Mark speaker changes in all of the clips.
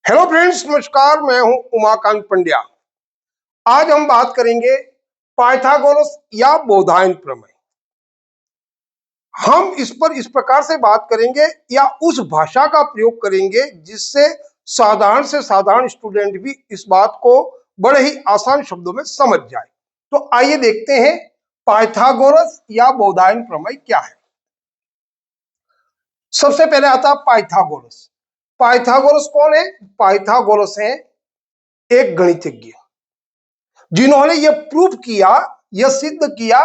Speaker 1: Hello friends, नमस्कार। मैं हूं उमाकांत पंड्या। आज हम बात करेंगे पाइथागोरस या बोधायन प्रमेय। हम इस पर इस प्रकार से बात करेंगे या उस भाषा का प्रयोग करेंगे जिससे साधारण से साधारण स्टूडेंट भी इस बात को बड़े ही आसान शब्दों में समझ जाए। तो आइए देखते हैं पाइथागोरस या बोधायन प्रमेय क्या है। सबसे पहले आता है पाइथागोरस। पाइथागोरस कौन है? पाइथागोरस है एक गणितज्ञ जिन्होंने यह प्रूव किया, यह सिद्ध किया,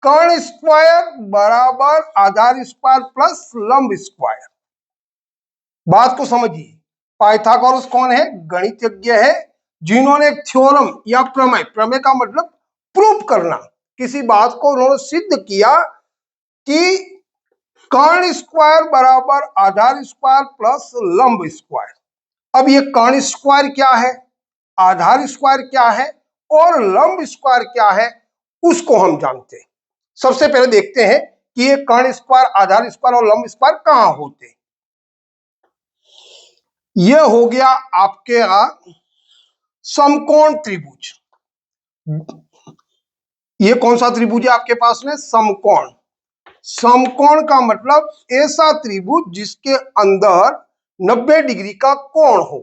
Speaker 1: कर्ण स्क्वायर बराबर आधार स्क्वायर प्लस लंब स्क्वायर। बात को समझिए, पाइथागोरस कौन है? गणितज्ञ है जिन्होंने एक थ्योरम या प्रमेय, प्रमेय का मतलब प्रूव करना, किसी बात को उन्होंने सिद्ध किया कि कर्ण स्क्वायर बराबर आधार स्क्वायर प्लस लंब स्क्वायर। अब ये कर्ण स्क्वायर क्या है, आधार स्क्वायर क्या है और लंब स्क्वायर क्या है, उसको हम जानते हैं। सबसे पहले देखते हैं कि ये कर्ण स्क्वायर, आधार स्क्वायर और लंब स्क्वायर कहां होते हैं। यह हो गया आपके समकोण त्रिभुज। ये कौन सा त्रिभुज है आपके पास में? समकोण। समकोण का मतलब ऐसा त्रिभुज जिसके अंदर 90 डिग्री का कोण हो,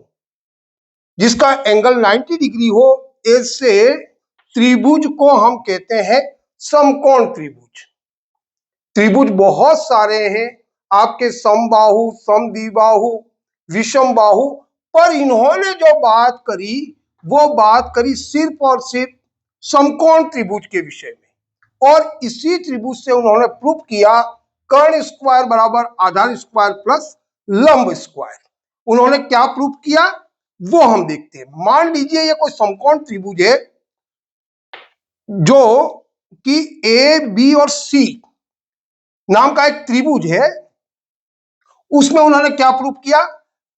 Speaker 1: जिसका एंगल 90 डिग्री हो, ऐसे त्रिभुज को हम कहते हैं समकोण त्रिभुज। त्रिभुज बहुत सारे हैं आपके, समबाहु, समद्विबाहु, विषम बाहु, पर इन्होंने जो बात करी वो बात करी सिर्फ और सिर्फ समकोण त्रिभुज के विषय में। और इसी त्रिभुज से उन्होंने प्रूव किया कर्ण स्क्वायर बराबर आधार स्क्वायर प्लस लंब स्क्वायर। उन्होंने क्या प्रूव किया वो हम देखते हैं। मान लीजिए ये कोई समकोण त्रिभुज है जो कि ए, बी और सी नाम का एक त्रिभुज है, उसमें उन्होंने क्या प्रूव किया?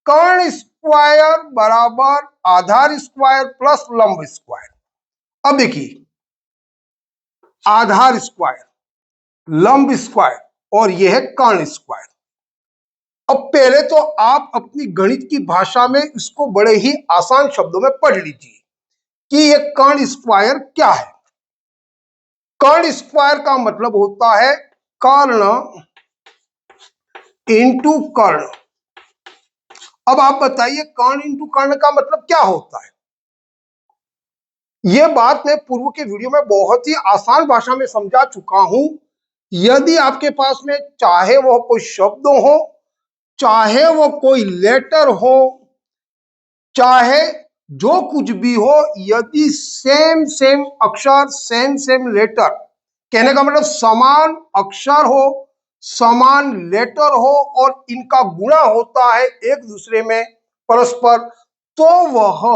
Speaker 1: कर्ण स्क्वायर बराबर आधार स्क्वायर प्लस लंब स्क्वायर। अब देखिए, आधार स्क्वायर, लंब स्क्वायर और यह है कर्ण स्क्वायर। अब पहले तो आप अपनी गणित की भाषा में इसको बड़े ही आसान शब्दों में पढ़ लीजिए कि यह कर्ण स्क्वायर क्या है। कर्ण स्क्वायर का मतलब होता है कर्ण इंटू कर्ण। अब आप बताइए कर्ण इंटू कर्ण का मतलब क्या होता है? यह बात मैं पूर्व के वीडियो में बहुत ही आसान भाषा में समझा चुका हूं। यदि आपके पास में चाहे वो कोई शब्द हो, चाहे वो कोई लेटर हो, चाहे जो कुछ भी हो, यदि सेम सेम अक्षर, सेम सेम लेटर, कहने का मतलब समान अक्षर हो, समान लेटर हो और इनका गुणा होता है एक दूसरे में परस्पर, तो वह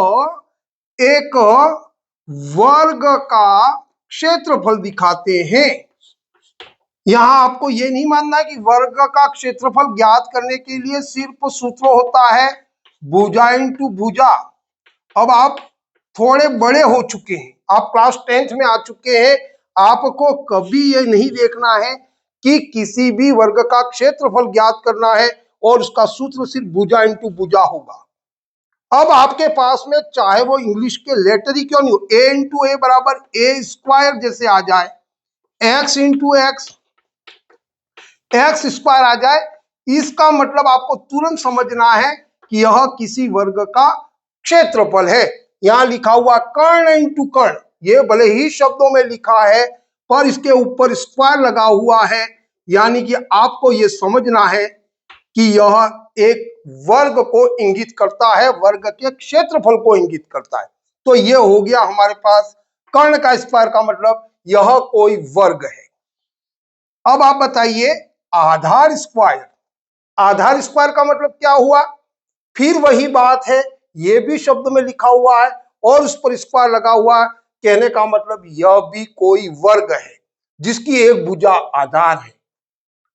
Speaker 1: एक वर्ग का क्षेत्रफल दिखाते हैं। यहां आपको यह नहीं मानना कि वर्ग का क्षेत्रफल ज्ञात करने के लिए सिर्फ सूत्र होता है भुजा इंटू भुजा। अब आप थोड़े बड़े हो चुके हैं, आप क्लास 10th में आ चुके हैं, आपको कभी यह नहीं देखना है कि किसी भी वर्ग का क्षेत्रफल ज्ञात करना है और उसका सूत्र सिर्फ भुजा इंटू भुजा होगा। अब आपके पास में चाहे वो इंग्लिश के लेटर ही क्यों नहीं हो, ए इंटू ए बराबर ए स्क्वायर जैसे आ जाए, X into X X square आ जाए, इसका मतलब आपको तुरंत समझना है कि यह किसी वर्ग का क्षेत्रफल है। यहां लिखा हुआ कर्ण इंटू कर्ण, ये भले ही शब्दों में लिखा है पर इसके ऊपर स्क्वायर लगा हुआ है, यानी कि आपको यह समझना है कि यह एक वर्ग को इंगित करता है, वर्ग के क्षेत्रफल को इंगित करता है। तो यह हो गया हमारे पास कर्ण का स्क्वायर का मतलब यह कोई वर्ग है। अब आप बताइए आधार स्क्वायर, आधार स्क्वायर का मतलब क्या हुआ? फिर वही बात है, यह भी शब्द में लिखा हुआ है और उस पर स्क्वायर लगा हुआ है, कहने का मतलब यह भी कोई वर्ग है जिसकी एक भुजा आधार है।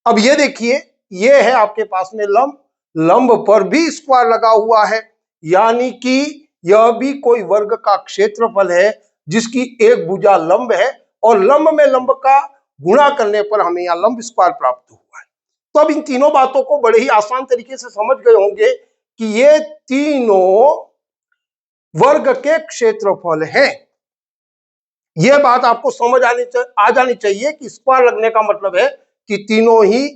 Speaker 1: अब ये देखिए, ये है आपके पास में लंब, लंब पर भी स्क्वायर लगा हुआ है, यानी कि यह भी कोई वर्ग का क्षेत्रफल है जिसकी एक भुजा लंब है और लंब में लंब का गुणा करने पर हमें यहां लंब स्क्वायर प्राप्त हुआ है। तो अब इन तीनों बातों को बड़े ही आसान तरीके से समझ गए होंगे कि ये तीनों वर्ग के क्षेत्रफल हैं। यह बात आपको समझ आ जानी चाहिए कि स्क्वायर लगने का मतलब है कि तीनों ही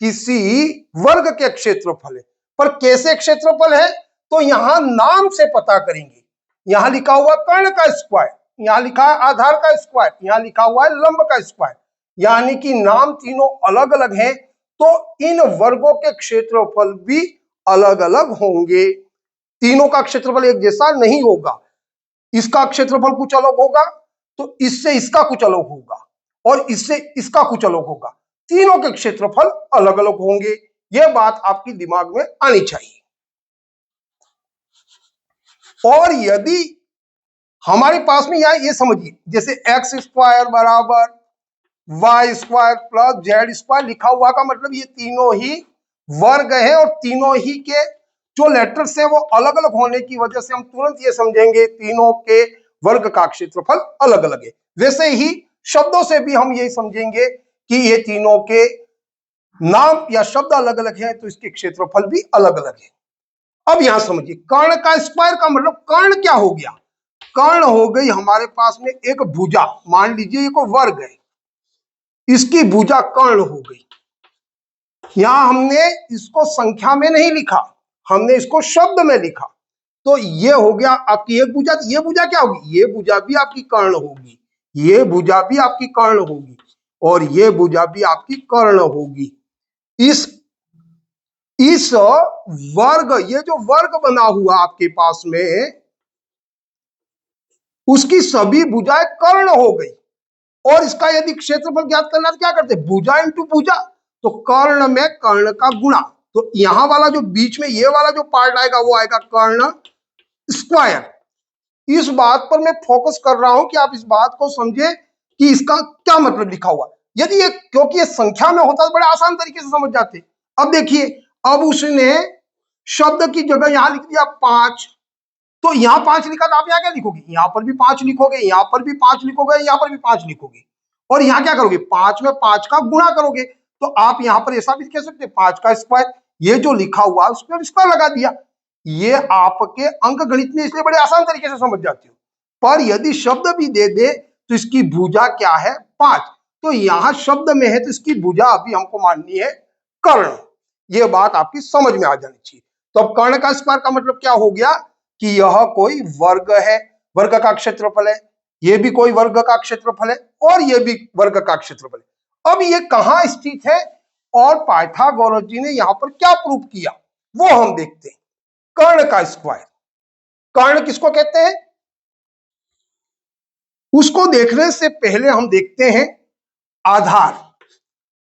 Speaker 1: किसी वर्ग के क्षेत्रफल है। पर कैसे क्षेत्रफल है तो यहां नाम से पता करेंगे। यहां लिखा हुआ कर्ण का स्क्वायर, यहां लिखा है आधार का स्क्वायर, यहां लिखा हुआ है लंब का स्क्वायर, यानी कि नाम तीनों अलग अलग हैं, तो इन वर्गों के क्षेत्रफल भी अलग अलग होंगे। तीनों का क्षेत्रफल एक जैसा नहीं होगा। इसका क्षेत्रफल कुछ अलग होगा, तो इससे इसका कुछ अलग होगा, और इससे इसका कुछ अलग होगा। तीनों के क्षेत्रफल अलग अलग होंगे। यह बात आपकी दिमाग में आनी चाहिए। और यदि हमारे पास में यहां ये समझिए, जैसे एक्स स्क्वायर बराबर y square plus z square लिखा हुआ का मतलब ये तीनों ही वर्ग है, और तीनों ही के जो लेटर्स है वो अलग अलग होने की वजह से हम तुरंत ये समझेंगे तीनों के वर्ग का क्षेत्रफल अलग अलग है। वैसे ही शब्दों से भी हम यही समझेंगे कि ये तीनों के नाम या शब्द अलग अलग है, तो इसके क्षेत्रफल भी अलग अलग है। अब यहां समझिए, कर्ण का स्क्वायर का मतलब कर्ण क्या हो गया? कर्ण हो गई हमारे पास में एक भुजा। मान लीजिए ये कोई वर्ग है, इसकी भुजा कर्ण हो गई। यहां हमने इसको संख्या में नहीं लिखा, हमने इसको शब्द में लिखा, तो ये हो गया आपकी एक भुजा। ये भुजा क्या होगी? ये भुजा भी आपकी कर्ण होगी, ये भुजा भी आपकी कर्ण होगी, और ये भुजा भी आपकी कर्ण होगी। इस वर्ग, ये जो वर्ग बना हुआ आपके पास में, उसकी सभी भुजाएं कर्ण हो गई। और इसका यदि क्षेत्रफल ज्ञात करना तो क्या करते? भुजा इंटू भुजा, तो कर्ण में कर्ण का गुणा। तो यहां वाला जो बीच में ये वाला जो पार्ट आएगा वो आएगा कर्ण स्क्वायर। इस बात पर मैं फोकस कर रहा हूं कि आप इस बात को समझे कि इसका क्या मतलब लिखा हुआ। यदि ये, क्योंकि ये संख्या में होता तो बड़े आसान तरीके से समझ जाते। अब देखिए, अब उसने शब्द की जगह यहां लिख दिया 5, तो यहां 5 लिखा, तो आप यहां क्या लिखोगे? यहां पर भी 5 लिखोगे, यहां पर भी 5 लिखोगे, यहां पर भी 5 लिखोगे, और यहां क्या करोगे? 5 में 5 का गुणा करोगे। तो आप यहां पर ऐसा भी कह सकते हैं 5 का स्क्वायर, ये जो लिखा हुआ उस पर स्क्वायर लगा दिया। ये आपके अंक गणित में इसलिए बड़े आसान तरीके से समझ जाते हो। पर यदि शब्द भी दे दे तो इसकी भुजा क्या है? 5। तो यहां शब्द में है तो इसकी भुजा अभी हमको माननी है कर्ण। यह बात आपकी समझ में आ जानी चाहिए। तो अब कर्ण का स्क्वायर का मतलब क्या हो गया कि यह कोई वर्ग है, वर्ग का क्षेत्रफल है, यह भी कोई वर्ग का क्षेत्रफल है, और यह भी वर्ग का क्षेत्रफल है। अब ये कहां स्थित है और पाइथागोरस जी ने यहां पर क्या प्रूव किया वो हम देखते हैं। कर्ण का स्क्वायर, कर्ण किसको कहते हैं उसको देखने से पहले हम देखते हैं आधार।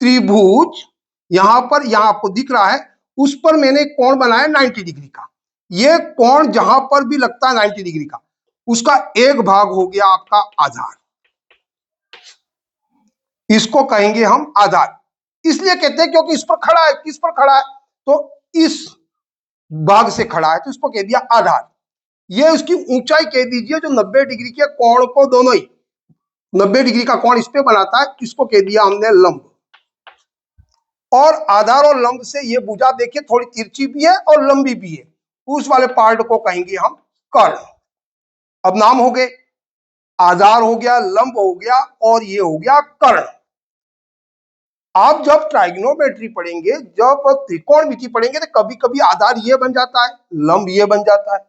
Speaker 1: त्रिभुज यहां आपको दिख रहा है, उस पर मैंने कोण बनाया 90 डिग्री का। ये कोण जहां पर भी लगता है 90 डिग्री का, उसका एक भाग हो गया आपका आधार। इसको कहेंगे हम आधार। इसलिए कहते हैं क्योंकि इस पर खड़ा है। किस पर खड़ा है? तो इस भाग से खड़ा है, तो इसको कह दिया आधार। ये उसकी ऊंचाई कह दीजिए जो 90 डिग्री के कोण को, दोनों ही 90 डिग्री का कोण इस पे बनाता है, इसको कह दिया हमने लंब। और आधार और लंब से ये भुजा देखिए थोड़ी तिरछी भी है और लंबी भी है, उस वाले पार्ट को कहेंगे हम कर्ण। अब नाम हो गए, आधार हो गया, लंब हो गया, और ये हो गया कर्ण। आप जब ट्राइगोनोमेट्री पढ़ेंगे, जब त्रिकोणमिति पढ़ेंगे, तो कभी कभी आधार ये बन जाता है, लंब ये बन जाता है,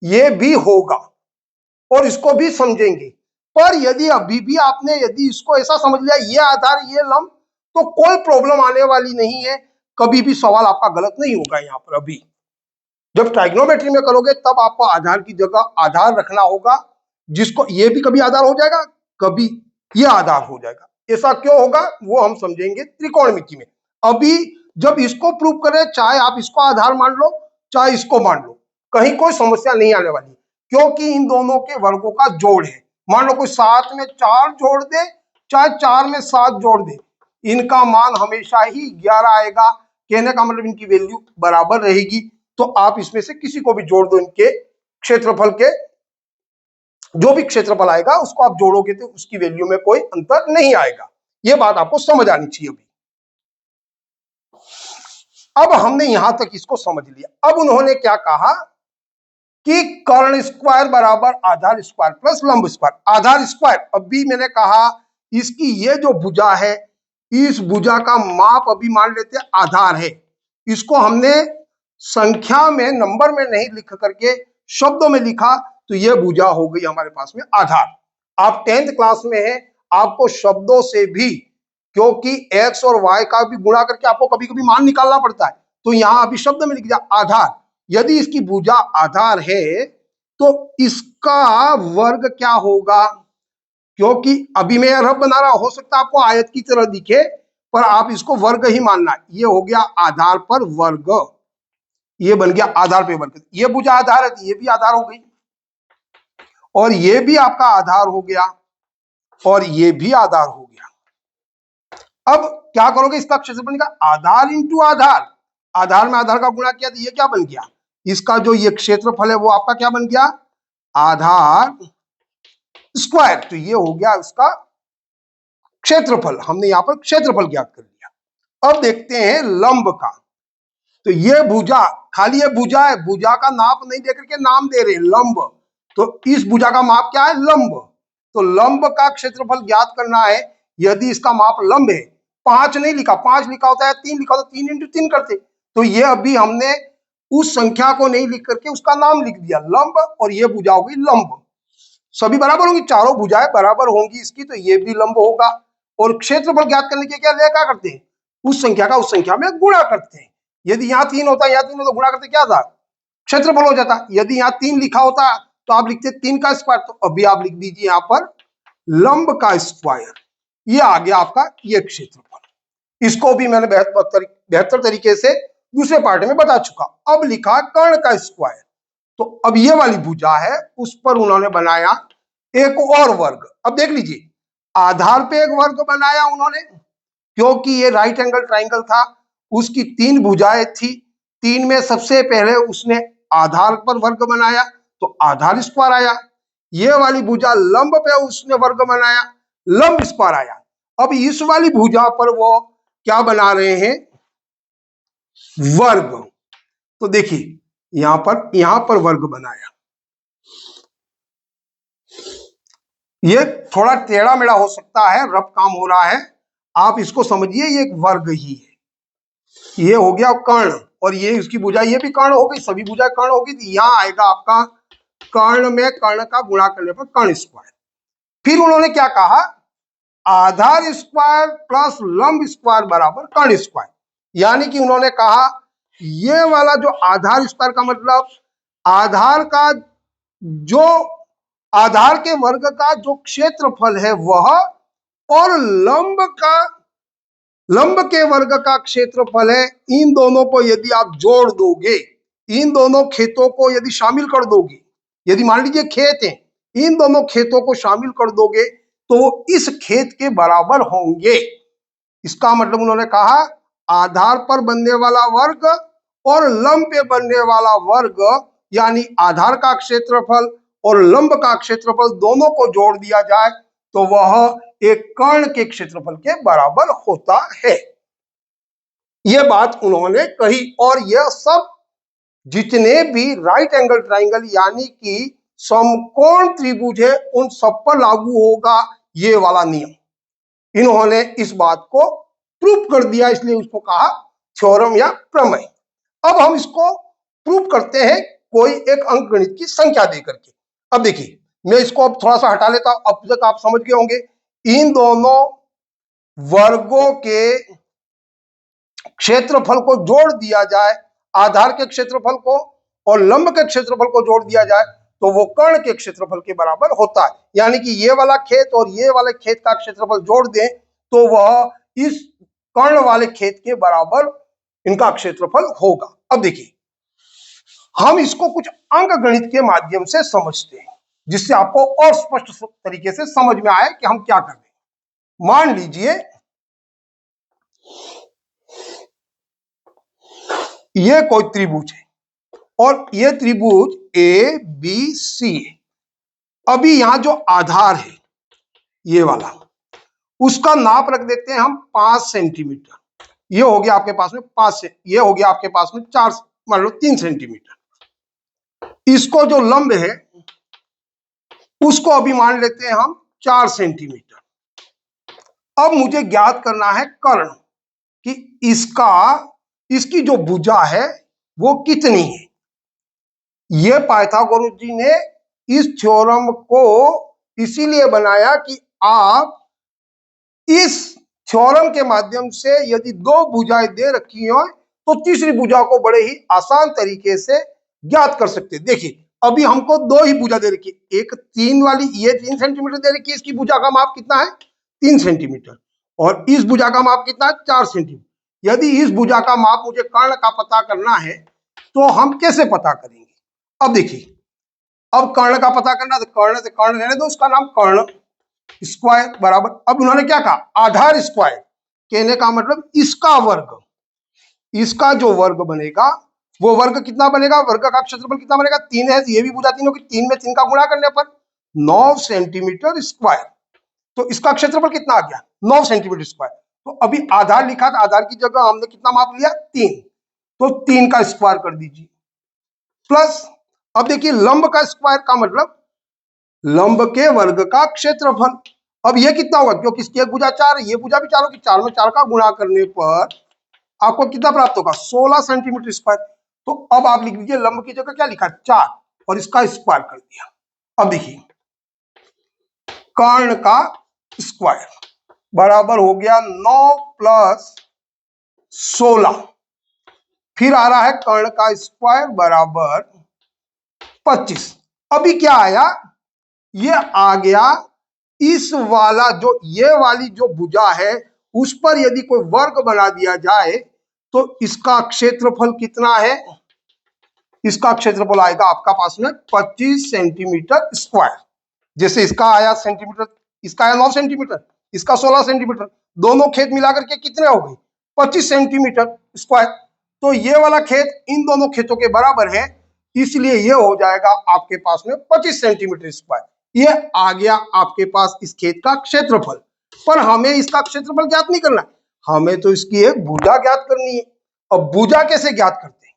Speaker 1: ये भी होगा और इसको भी समझेंगे। पर यदि अभी भी आपने यदि इसको ऐसा समझ लिया ये आधार ये लंब, तो कोई प्रॉब्लम आने वाली नहीं है, कभी भी सवाल आपका गलत नहीं होगा। यहाँ पर अभी जब ट्राइगोनोमेट्री में करोगे तब आपको आधार की जगह आधार रखना होगा, जिसको ये भी कभी आधार हो जाएगा, कभी ये आधार हो जाएगा। ऐसा क्यों होगा वो हम समझेंगे त्रिकोणमिति में। अभी जब इसको प्रूव करें, चाहे आप इसको आधार मान लो चाहे इसको मान लो, कहीं कोई समस्या नहीं आने वाली, क्योंकि इन दोनों के वर्गों का जोड़ है। मान लो कोई 7 में 4 जोड़ दे, चाहे 4 में 7 जोड़ दे, इनका मान हमेशा ही 11 आएगा। कहने का मतलब इनकी वैल्यू बराबर रहेगी। तो आप इसमें से किसी को भी जोड़ दो, इनके क्षेत्रफल के जो भी क्षेत्रफल आएगा उसको आप जोड़ोगे तो उसकी वैल्यू में कोई अंतर नहीं आएगा। यह बात आपको समझ आनी चाहिए। अभी अब हमने यहां तक इसको समझ लिया। अब उन्होंने क्या कहा कि कर्ण स्क्वायर बराबर आधार स्क्वायर प्लस लंब स्क्वायर। आधार स्क्वायर, अभी मैंने कहा इसकी ये जो भुजा है, इस भुजा का माप अभी मान लेते हैं आधार है। इसको हमने संख्या में, नंबर में नहीं लिख करके शब्दों में लिखा, तो ये भुजा हो गई हमारे पास में आधार। आप 10th क्लास में हैं, आपको शब्दों से भी, क्योंकि x और y का भी गुणा करके आपको कभी कभी मान निकालना पड़ता है, तो यहां अभी शब्द में लिख दिया आधार। यदि इसकी भुजा आधार है तो इसका वर्ग क्या होगा, क्योंकि अभी मैं रफ बना रहा, हो सकता है आपको आयत की तरह दिखे, पर आप इसको वर्ग ही मानना है। ये हो गया आधार पर वर्ग, ये बन गया आधार पे वर्ग। ये भुजा आधार है तो ये भी आधार हो गई, और ये भी आपका आधार हो गया, और ये भी आधार हो गया। अब क्या करोगे, इसका क्षेत्रफल बनेगा आधार इंटू आधार। आधार में आधार का गुणा किया तो ये क्या बन गया, इसका जो ये क्षेत्रफल है वो आपका क्या बन गया, आधार स्क्वायर। तो ये हो गया उसका क्षेत्रफल, हमने यहां पर क्षेत्रफल ज्ञात कर लिया। अब देखते हैं लंब का। तो ये भुजा, खाली ये भुजा है, भुजा का नाप नहीं दे करके नाम दे रहे लंब, तो इस भुजा का माप क्या है, लंब। तो लंब का क्षेत्रफल ज्ञात करना है। यदि इसका माप लंब है, 5 नहीं लिखा, 5 लिखा होता है, 3 लिखा होता, 3 इंटू 3 करते। तो ये अभी हमने उस संख्या को नहीं लिख करके उसका नाम लिख दिया लंब, और ये भुजा होगी लंब। सभी बराबर होंगी, चारों भुजाएं बराबर होंगी इसकी, तो ये भी लंब होगा। और क्षेत्रफल ज्ञात करने के क्या करते हैं, उस संख्या का उस संख्या में गुणा करते हैं। यदि यहाँ 3 होता, यहाँ 3 होता, गुणा करते क्या था, क्षेत्रफल हो जाता। यदि यहाँ 3 लिखा होता तो आप लिखते 3 का स्क्वायर, तो अभी आप लिख दीजिए यहाँ पर लंब का स्क्वायर। ये आ गया आपका ये क्षेत्रफल। इसको भी मैंने बेहतर तरीके से दूसरे पार्ट में बता चुका। अब लिखा कर्ण का स्क्वायर, तो अब ये वाली भुजा है, उस पर उन्होंने बनाया एक और वर्ग। अब देख लीजिए, आधार पे एक वर्ग बनाया उन्होंने, क्योंकि ये राइट एंगल ट्राइंगल था, उसकी 3 भुजाएं थी, 3 में सबसे पहले उसने आधार पर वर्ग बनाया, तो आधार स्क्वायर आया। ये वाली भुजा लंब पे उसने वर्ग बनाया, लंब स्क्वायर आया। अब इस वाली भुजा पर वो क्या बना रहे हैं, वर्ग। तो देखिए यहां पर वर्ग बनाया, ये थोड़ा टेढ़ा मेढ़ा हो सकता है, रफ काम हो रहा है, आप इसको समझिए ये एक वर्ग ही है। ये हो गया कर्ण, और ये उसकी भुजा, ये भी कर्ण हो गई, सभी भुजा कर्ण होगी, तो यहां आएगा आपका कर्ण में कर्ण का गुणा करने पर कर्ण स्क्वायर। फिर उन्होंने क्या कहा, आधार स्क्वायर प्लस लंब स्क्वायर बराबर कर्ण स्क्वायर। यानी कि उन्होंने कहा ये वाला जो आधार स्क्वायर का मतलब आधार का जो आधार के वर्ग का जो क्षेत्रफल है वह, और लंब के वर्ग का क्षेत्रफल है, इन दोनों को यदि आप जोड़ दोगे, इन दोनों खेतों को यदि शामिल कर दोगे, यदि मान लीजिए खेत है, इन दोनों खेतों को शामिल कर दोगे तो इस खेत के बराबर होंगे। इसका मतलब उन्होंने कहा आधार पर बनने वाला वर्ग और लंब पे बनने वाला वर्ग, यानी आधार का क्षेत्रफल और लंब का क्षेत्रफल दोनों को जोड़ दिया जाए तो वह एक कर्ण के क्षेत्रफल के बराबर होता है। यह बात उन्होंने कही, और यह सब जितने भी राइट एंगल ट्राइंगल यानी कि समकोण त्रिभुज है उन सब पर लागू होगा ये वाला नियम। इन्होंने इस बात को प्रूफ कर दिया, इसलिए उसको कहा थ्योरम या प्रमेय। अब हम इसको प्रूफ करते हैं कोई एक अंकगणित की संख्या देकर के। अब देखिए, मैं इसको अब थोड़ा सा हटा लेता हूं, अब तक आप समझ गए होंगे। इन दोनों वर्गों के क्षेत्रफल को जोड़ दिया जाए, आधार के क्षेत्रफल को और लंब के क्षेत्रफल को जोड़ दिया जाए तो वो कर्ण के क्षेत्रफल के बराबर होता है। यानी कि ये वाला खेत और ये वाले खेत का क्षेत्रफल जोड़ दें तो वह इस कर्ण वाले खेत के बराबर इनका क्षेत्रफल होगा। अब देखिए, हम इसको कुछ अंकगणित के माध्यम से समझते हैं जिससे आपको और स्पष्ट तरीके से समझ में आए कि हम क्या कर रहे हैं। मान लीजिए ये कोई त्रिभुज है और ये त्रिभुज ए बी सी है। अभी यहां जो आधार है ये वाला, उसका नाप रख देते हैं हम 5 सेंटीमीटर। ये हो गया आपके पास में 5 से, ये हो गया आपके पास में 4, मान लो 3 सेंटीमीटर। इसको जो लंब है उसको अभी मान लेते हैं हम 4 सेंटीमीटर। अब मुझे ज्ञात करना है कर्ण कि इसकी जो भुजा है वो कितनी है। ये पाइथागोरस जी ने इस थ्योरम को इसीलिए बनाया कि आप इस थ्योरम के माध्यम से यदि दो भुजाएं दे रखी हो तो तीसरी भुजा को बड़े ही आसान तरीके से ज्ञात कर सकते हैं। देखिए अभी हमको दो ही भुजा दे रखी है, एक 3 वाली, ये 3 सेंटीमीटर दे रखी है, इसकी भुजा का माप कितना है 3 सेंटीमीटर, और इस भुजा का माप कितना है 4 सेंटीमीटर। यदि इस भुजा का माप मुझे कर्ण का पता करना है तो हम कैसे पता करेंगे। अब देखिए, अब कर्ण का पता करना, तो कर्ण से कर्ण रहने दो, उसका नाम कर्ण स्क्वायर बराबर, अब उन्होंने क्या कहा आधार स्क्वायर, कहने का मतलब इसका वर्ग, इसका जो वर्ग बनेगा वो वर्ग कितना बनेगा, वर्ग का क्षेत्रफल कितना बनेगा 3 है, ये भी भुजा 3 होगी, 3 में 3 का गुणा करने पर 9 सेंटीमीटर स्क्वायर, तो इसका क्षेत्रफल कितना आ गया 9 सेंटीमीटर स्क्वायर। तो अभी आधार लिखा था, आधार की जगह हमने कितना माप लिया 3, तो 3 का स्क्वायर कर दीजिए प्लस, अब देखिए लंब का स्क्वायर का मतलब लंब के वर्ग का क्षेत्रफल। अब ये कितना होगा, क्योंकि इसकी एक भुजा 4 है, ये भुजा भी 4 होगी, 4 में 4 का गुणा करने पर आपको कितना प्राप्त होगा 16 सेंटीमीटर स्क्वायर। तो अब आप लिख लीजिए लंब की जगह क्या लिखा 4 और इसका स्क्वायर कर दिया। अब देखिए कर्ण का स्क्वायर बराबर हो गया 9 प्लस 16, फिर आ रहा है कर्ण का स्क्वायर बराबर 25। अभी क्या आया, ये आ गया इस वाला जो ये वाली जो भुजा है उस पर यदि कोई वर्ग बना दिया जाए तो इसका क्षेत्रफल कितना है, इसका क्षेत्रफल आएगा आपका पास में 25 सेंटीमीटर स्क्वायर। जैसे इसका आया सेंटीमीटर, इसका आया 9 सेंटीमीटर, इसका 16 सेंटीमीटर, दोनों खेत मिलाकर के कितने हो गए 25 सेंटीमीटर स्क्वायर। तो ये वाला खेत इन दोनों खेतों के बराबर है, इसलिए ये हो जाएगा आपके पास में 25 सेंटीमीटर स्क्वायर। ये आ गया आपके पास इस खेत का क्षेत्रफल। पर हमें इसका क्षेत्रफल ज्ञात नहीं करना, हमें तो इसकी एक भुजा ज्ञात करनी है। अब भुजा कैसे ज्ञात करते हैं,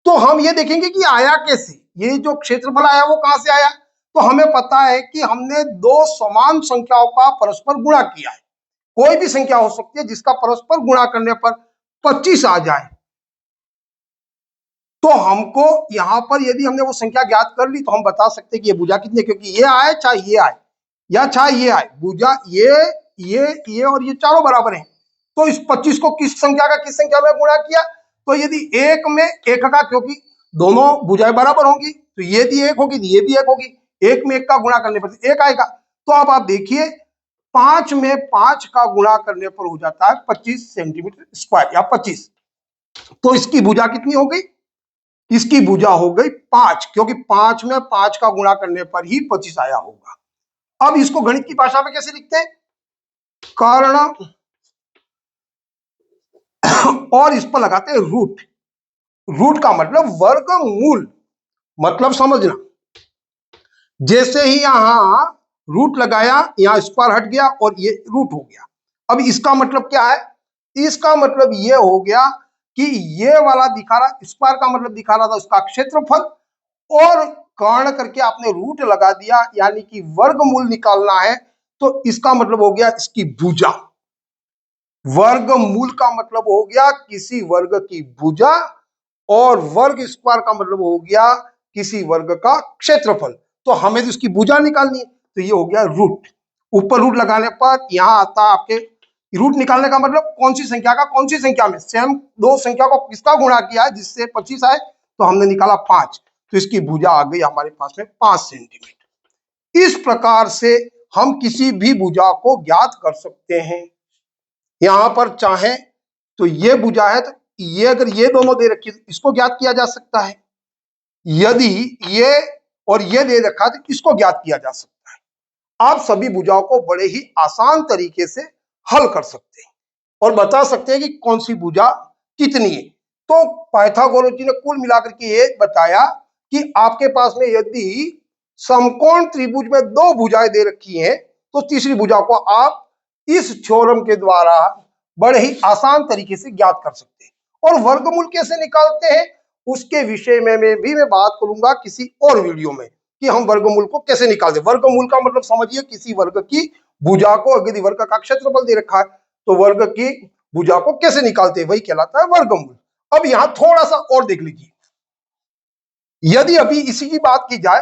Speaker 1: तो हम ये देखेंगे कि आया कैसे, ये जो क्षेत्रफल आया वो कहां से आया। तो हमें पता है कि हमने दो समान संख्याओं का परस्पर गुणा किया है, कोई भी संख्या हो सकती है जिसका परस्पर गुणा करने पर 25 आ जाए। तो हमको यहां पर यदि हमने वो संख्या ज्ञात कर ली तो हम बता सकते हैं कि ये भुजा कितनी है, क्योंकि ये आए चाहे ये आए या चाहे ये आए, भुजा ये और ये चारों बराबर हैं। तो इस 25 को किस संख्या का किस संख्या में गुणा किया, तो यदि एक में एक का, क्योंकि दोनों भुजाएं बराबर होंगी तो ये भी एक होगी ये भी एक होगी, एक में एक का गुणा करने पर एक आएगा। तो अब आप देखिए 5 में 5 का गुणा करने पर हो जाता है 25 सेंटीमीटर स्क्वायर या 25। तो इसकी भुजा कितनी हो गई, इसकी भुजा हो गई 5, क्योंकि 5 में 5 का गुणा करने पर ही 25 आया होगा। अब इसको गणित की भाषा में कैसे लिखते हैं, कर्ण और इस पर लगाते हैं रूट, रूट का मतलब वर्गमूल, मतलब समझना, जैसे ही यहां रूट लगाया यहां स्क्वायर हट गया और ये रूट हो गया। अब इसका मतलब क्या है, इसका मतलब ये हो गया कि ये वाला दिखा रहा स्क्वायर का मतलब दिखा रहा था उसका क्षेत्रफल, और कर्ण करके आपने रूट लगा दिया यानी कि वर्गमूल निकालना है, तो इसका मतलब हो गया इसकी भुजा। वर्गमूल का मतलब हो गया किसी वर्ग की भुजा, और वर्ग स्क्वायर का मतलब हो गया किसी वर्ग का क्षेत्रफल। तो हमें तो इसकी भुजा निकालनी है, तो ये हो गया रूट। ऊपर रूट लगाने पर यहां आता है आपके रूट निकालने का मतलब कौन सी संख्या का कौन सी संख्या में, सेम दो संख्या को किसका गुणा किया है जिससे 25 आए, तो हमने निकाला 5, तो इसकी भुजा आ गई हमारे पास में 5 सेंटीमीटर। इस प्रकार से हम किसी भी भुजा को ज्ञात कर सकते हैं। यहां पर चाहे तो ये भुजा है, तो ये अगर ये दोनों दे रखी है तो इसको ज्ञात किया जा सकता है, यदि ये और ये दे रखा है तो इसको ज्ञात किया जा सकता है। आप सभी भुजाओं को बड़े ही आसान तरीके से हल कर सकते हैं और बता सकते हैं कि कौन सी भुजा कितनी है। तो पाइथागोरस जी ने कुल मिलाकर के ये बताया कि आपके पास में यदि समकोण त्रिभुज में दो भुजाएं दे रखी हैं तो तीसरी भुजा को आप इस थ्योरम के द्वारा बड़े ही आसान तरीके से ज्ञात कर सकते हैं। और वर्गमूल कैसे निकालते हैं उसके विषय में मैं बात करूंगा किसी और वीडियो में कि हम वर्गमूल को कैसे निकालते हैं। वर्गमूल का मतलब समझिए किसी वर्ग की भुजा को, यदि वर्ग का क्षेत्रफल दे रखा है तो वर्ग की भुजा को कैसे निकालते हैं, वही कहलाता है वर्गमूल। अब यहां थोड़ा सा और देख लीजिए, यदि अभी इसी की बात की जाए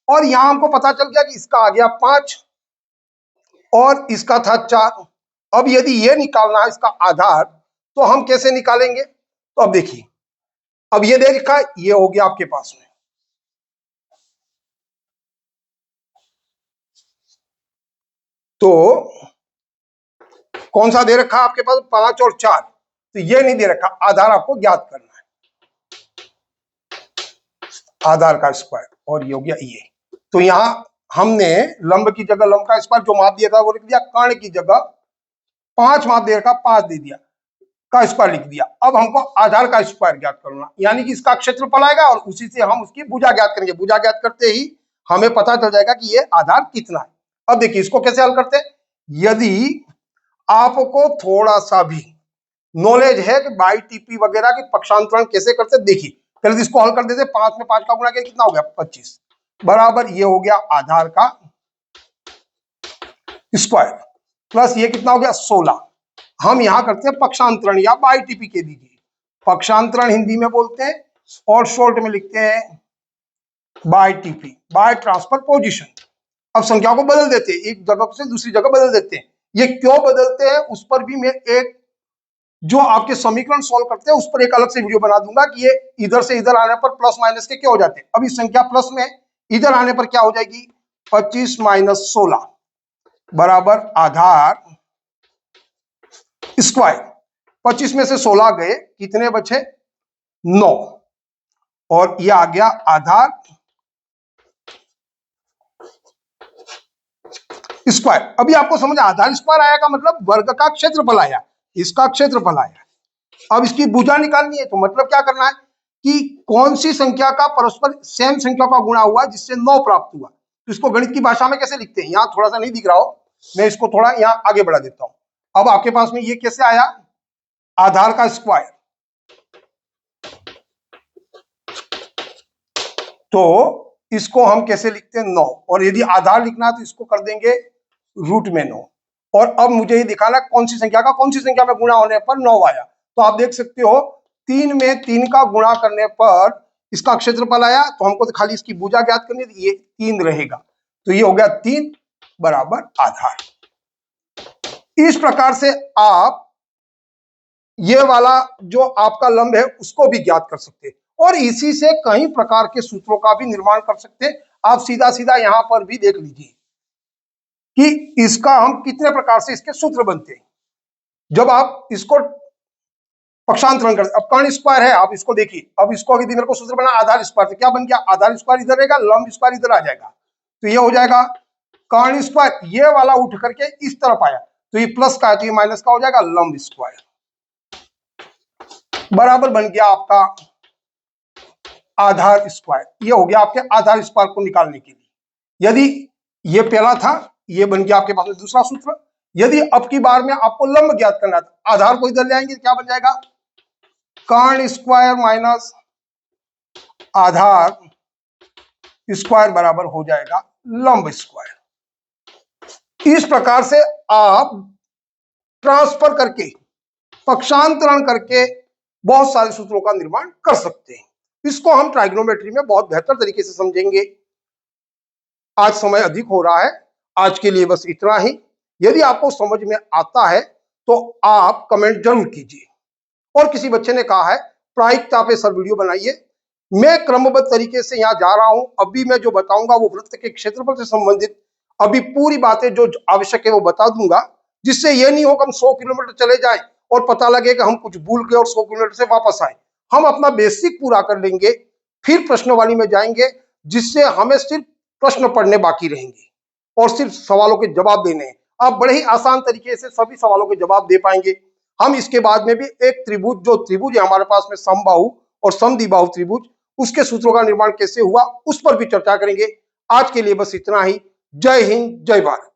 Speaker 1: और यहां हमको पता चल गया कि इसका आ गया 5 और इसका था 4, अब यदि ये निकालना है इसका आधार तो हम कैसे निकालेंगे? तो अब देखिए, अब ये दे रखा है, ये हो गया आपके पास में, तो कौन सा दे रखा है आपके पास? 5 और 4, तो ये नहीं दे रखा, आधार आपको ज्ञात करना है, आधार का स्क्वायर, और ये हो गया ये। तो यहां हमने लंब की जगह लंब का स्क्वायर जो माप दिया था वो लिख दिया, कर्ण की जगह 5 माप दे रखा, 5 दे दिया, का स्क्वायर लिख दिया। अब हमको आधार का स्क्वायर ज्ञात करना, यानी कि इसका क्षेत्रफल आएगा और उसी से हम उसकी भुजा ज्ञात करेंगे। भुजा ज्ञात करते ही हमें पता चल जाएगा कि ये आधार कितना है। अब देखिए इसको कैसे हल करते हैं। यदि आपको थोड़ा सा भी नॉलेज है कि बाई टीपी वगैरह की पक्षांतरण कैसे करते, देखिए पहले इसको हल कर देते। 5 में 5 का गुणा किया कितना हो गया? 25 बराबर ये हो गया आधार का स्क्वायर प्लस ये कितना हो गया? 16। हम यहां करते हैं पक्षांतरण या बाई टीपी के दीजिए, पक्षांतरण हिंदी में बोलते हैं और शॉर्ट में लिखते हैं by TP, by transfer position. अब संख्या को बदल देते हैं, एक जगह से दूसरी जगह बदल देते हैं। ये क्यों बदलते हैं उस पर भी मैं एक जो आपके समीकरण सॉल्व करते हैं उस पर एक अलग से वीडियो बना दूंगा कि ये इधर से इधर आने पर प्लस माइनस के क्या हो जाते हैं। अब इस संख्या प्लस में इधर आने पर क्या हो जाएगी? 25 माइनस 16 बराबर आधार स्क्वायर। 25 में से 16 गए, कितने बचे? 9, और ये आ गया आधार स्क्वायर। अभी आपको समझ आधार स्क्वायर आया का मतलब वर्ग का क्षेत्रफल आया, इसका क्षेत्रफल आया। अब इसकी भुजा निकालनी है तो मतलब क्या करना है कि कौन सी संख्या का परस्पर सेम संख्या का गुणा हुआ जिससे 9 प्राप्त हुआ। तो इसको गणित की भाषा में कैसे लिखते हैं, यहां थोड़ा सा नहीं दिख रहा हो, मैं इसको थोड़ा यहां आगे बढ़ा देता हूं। अब आपके पास में ये कैसे आया? आधार का स्क्वायर, तो इसको हम कैसे लिखते हैं? 9, और यदि आधार लिखना है तो इसको कर देंगे रूट में 9। और अब मुझे ये दिखाना कौन सी संख्या का कौन सी संख्या में गुणा होने पर 9 आया। तो आप देख सकते हो 3 में 3 का गुणा करने पर इसका क्षेत्रफल आया, तो हमको तो खाली इसकी भुजा ज्ञात करनी है, ये 3 रहेगा, तो ये हो गया 3 बराबर आधार। इस प्रकार से आप ये वाला जो आपका लंब है उसको भी ज्ञात कर सकते हैं, और इसी से कई प्रकार के सूत्रों का भी निर्माण कर सकते हैं। आप सीधा सीधा यहां पर भी देख लीजिए कि इसका हम कितने प्रकार से इसके सूत्र बनते हैं जब आप इसको पक्षांतरण करते। अब कर्ण स्क्वायर है, आप इसको देखिए, अब इसको यदि मेरे को सूत्र बना आधार स्क्वायर, तो क्या बन गया? आधार स्क्वायर इधर रहेगा, लंब स्क्वायर इधर आ जाएगा, तो ये हो जाएगा कर्ण स्क्वायर। ये वाला उठ करके इस तरफ आया तो ये प्लस का है, तो ये माइनस का हो जाएगा लंब स्क्वायर, बराबर बन गया आपका आधार स्क्वायर। ये हो गया आपके आधार स्क्वायर को निकालने के लिए। यदि ये पहला था, ये बन गया आपके पास में दूसरा सूत्र। यदि अब की बार में आपको लंब ज्ञात करना था, आधार को इधर ले आएंगे, क्या बन जाएगा? कर्ण स्क्वायर माइनस आधार स्क्वायर बराबर हो जाएगा लंब स्क्वायर। इस प्रकार से आप ट्रांसफर करके, पक्षांतरण करके बहुत सारे सूत्रों का निर्माण कर सकते हैं। इसको हम ट्राइगोनोमेट्री में बहुत बेहतर तरीके से समझेंगे। आज समय अधिक हो रहा है, आज के लिए बस इतना ही। यदि आपको समझ में आता है तो आप कमेंट जरूर कीजिए। और किसी बच्चे ने कहा है प्रायिकता पे सर वीडियो बनाइए, मैं क्रमबद्ध तरीके से यहाँ जा रहा हूं। अभी मैं जो बताऊंगा वो वृत्त के क्षेत्रफल से संबंधित अभी पूरी बातें जो आवश्यक है वो बता दूंगा, जिससे ये नहीं हो कि हम 100 किलोमीटर चले जाएं और पता लगे कि हम कुछ भूल गए और 100 किलोमीटर से वापस आए। हम अपना बेसिक पूरा कर लेंगे, फिर प्रश्नवाली में जाएंगे, जिससे हमें सिर्फ प्रश्न पढ़ने बाकी रहेंगे और सिर्फ सवालों के जवाब देने हैं। आप बड़े ही आसान तरीके से सभी सवालों के जवाब दे पाएंगे। हम इसके बाद में भी एक त्रिभुज, जो त्रिभुज है हमारे पास में समबाहु और समद्विबाहु त्रिभुज, उसके सूत्रों का निर्माण कैसे हुआ उस पर भी चर्चा करेंगे। आज के लिए बस इतना ही। जय हिंद, जय भारत।